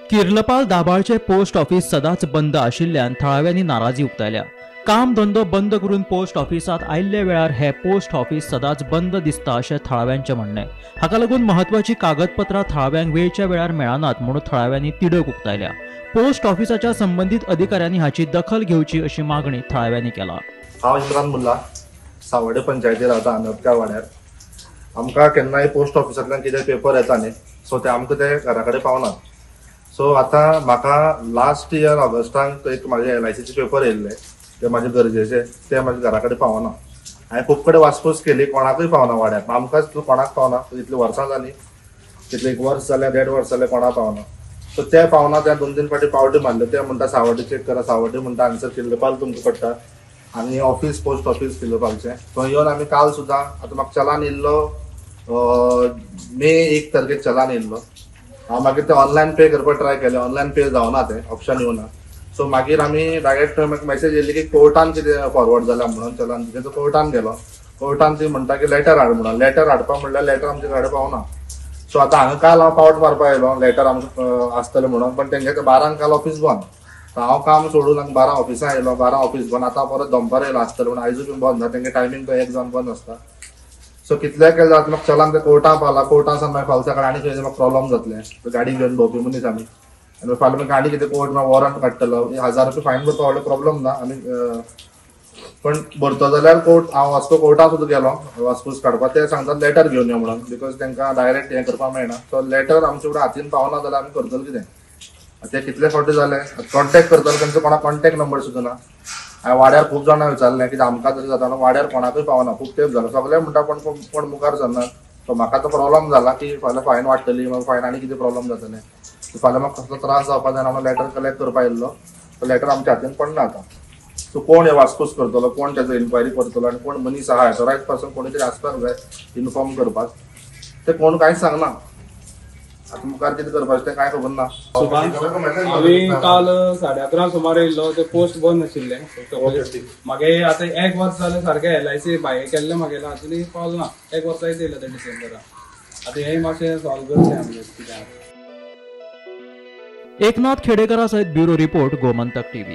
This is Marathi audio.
किर्लपाल दाभाळचे पोस्ट ऑफिस सदांच बंद आशिल्ल्यान थळाव्यांनी नाराजी उक्तायल्या। काम धंदो बंद करून पोस्ट ऑफिसात आयिल्ले वेळार हे पोस्ट ऑफिस सदांच बंद दिसता अशें थळाव्यांचें म्हणणें। हाका लागून महत्वाची कागदपत्रां थळाव्यांक वेळच्या वेळार मेळनात म्हणून थळाव्यांनी तिडक उक्तायल्या। पोस्ट ऑफिसाच्या संबंधित अधिकाऱ्यांनी हाची दखल घेवची अशी मागणी थळाव्यांनी केला। हांव इम्रान मुल्ला सावड्डे पंचायतीर रावता अनोदच्या वाड्यार। आमकां केन्नाय पोस्ट ऑफिसांतल्यान कितें पेपर येता न्ही, सो ते आमकां ते घरा कडेन पावनात। सो आतां म्हाका लास्ट इयर ऑगस्टाक एक म्हाजे LICचे पेपर येयल्ले, ते म्हाजे गरजेचे, ते म्हाजे घरा कडेन पावना। हांवें खूब कडेन वासपूस केली, कोणाकूय पावना वाड्यार। आमकांच कोणाक पावना, इतलीं वर्सां जालीं, तितलें 1 वर्स जालें, 1.5 वर्स जालें, कोणाक पावना। सो ते पावना, त्या 2-3 फावटी पावटी मारले, ते म्हणटा सावड्डे चेक करा, सावड्डे म्हणटा आन्सर किर्लपाल तुमकां पडटा आनी ऑफिस पोस्ट ऑफिस किर्लपालचें। थंय येवन आमी काल सुद्दां, आतां म्हाका चलान येयल्लो मे 1 तारखेक चलान येयल्लो। हांव मागीर ते ऑनलायन पे करपाक ट्राय केलें, ऑनलायन पे जावना, तें ऑप्शन येवना। सो मागीर आमी डायरेक्ट म्हाका मेसेज येयल्ली की कोर्टान कितें फॉरवर्ड जाल्या म्हणून चलान, तेजो कोर्टान गेलो। कोर्टान ती म्हणटा की लेटर हाड म्हणून। लेटर हाडपाक म्हणल्यार लेटर आमचे कडेन पावना। सो आतां हांगा काल हांव पावट मारपाक येयलो, लेटर आमकां आसतलें म्हणून, पण तेंगे 12 काल ऑफिस बंद। हांव काम सोडून आनी 12 ऑफिसां येयलो, 12 ऑफिस बंद। आतां परत दनपार येयलो आसतलें म्हणून, आयजूय बी बंद ना, तेंगे टायमींग तो 1 जावन बंद आसता। सो कितलेंय केलें जाल्यार म्हाका चलान ते कोर्टान पावला, कोर्टान सावन मागीर फाल्यां सकाळीं आनी खंय म्हाका प्रॉब्लम जातलें। गाडी घेवन भोंवपी मनीस आमी, आनी फाल्यां मागीर गाडी कितें कोर्ट मागीर वॉरंट काडटलो, 1000 रुपया फायन भरपाक व्हडलो प्रॉब्लम ना। आनी पण भरतो जाल्यार हांव वास्को कोर्टान सुद्दां गेलो वासपूस काडपाक, ते सांगतात लेटर घेवन यो म्हणून, बिकॉज तांकां डायरेक्ट हें करपाक मेळना। सो लेटर आमचे कडेन हातीन पावना जाल्यार आमी करतलो कितें? ते कितले फावटी जालें, कॉन्टॅक्ट करतलो, तांचो कोणाक कॉन्टॅक्ट नंबर सुद्दां ना। हांवें वाड्यार खूब जाणां विचारलें, कित्याक आमकां तरी जाता न्हू, वाड्यार कोणाकूय पावना, खूब तेंप जालो। सगळे म्हणटा पण कोण मुखार सरनात। सो म्हाका तो प्रॉब्लम जाला की फाल्यां फायन वाडटली, मागीर फायन आनी कितें प्रॉब्लम जातलें। फाल्यां म्हाका कसलो त्रास जावपाक जायना म्हणून लेटर कलेक्ट करपाक येयल्लो। तो लेटर आमच्या हातीन पडना आतां। सो कोण हे वासपूस करतलो, कोण तेजो इन्क्वायरी करतलो, आनी कोण मनीस आहा ऑथरायज पर्सन कोणी तरी आसपाक जाय इन्फॉर्म करपाक, ते कोण कांयच सांगना। आतां मुखार कितें करपाचें तें कांय खबर ना। हांवें काल 11:30 सुमार येयल्लो, ते पोस्ट बंद आशिल्ले। मागे आतां 1 वर्स जालें सारकें LIC भायर केल्लें म्हागेलें, अजुनूय पावलें ना। 1 वर्सा येयलें ते डिसेंबराक। आतां हें मातशें सॉल्व करचें आमी कित्याक। एकनाथ खेडेकरा सयत ब्युरो रिपोर्ट, गोमंतक TV।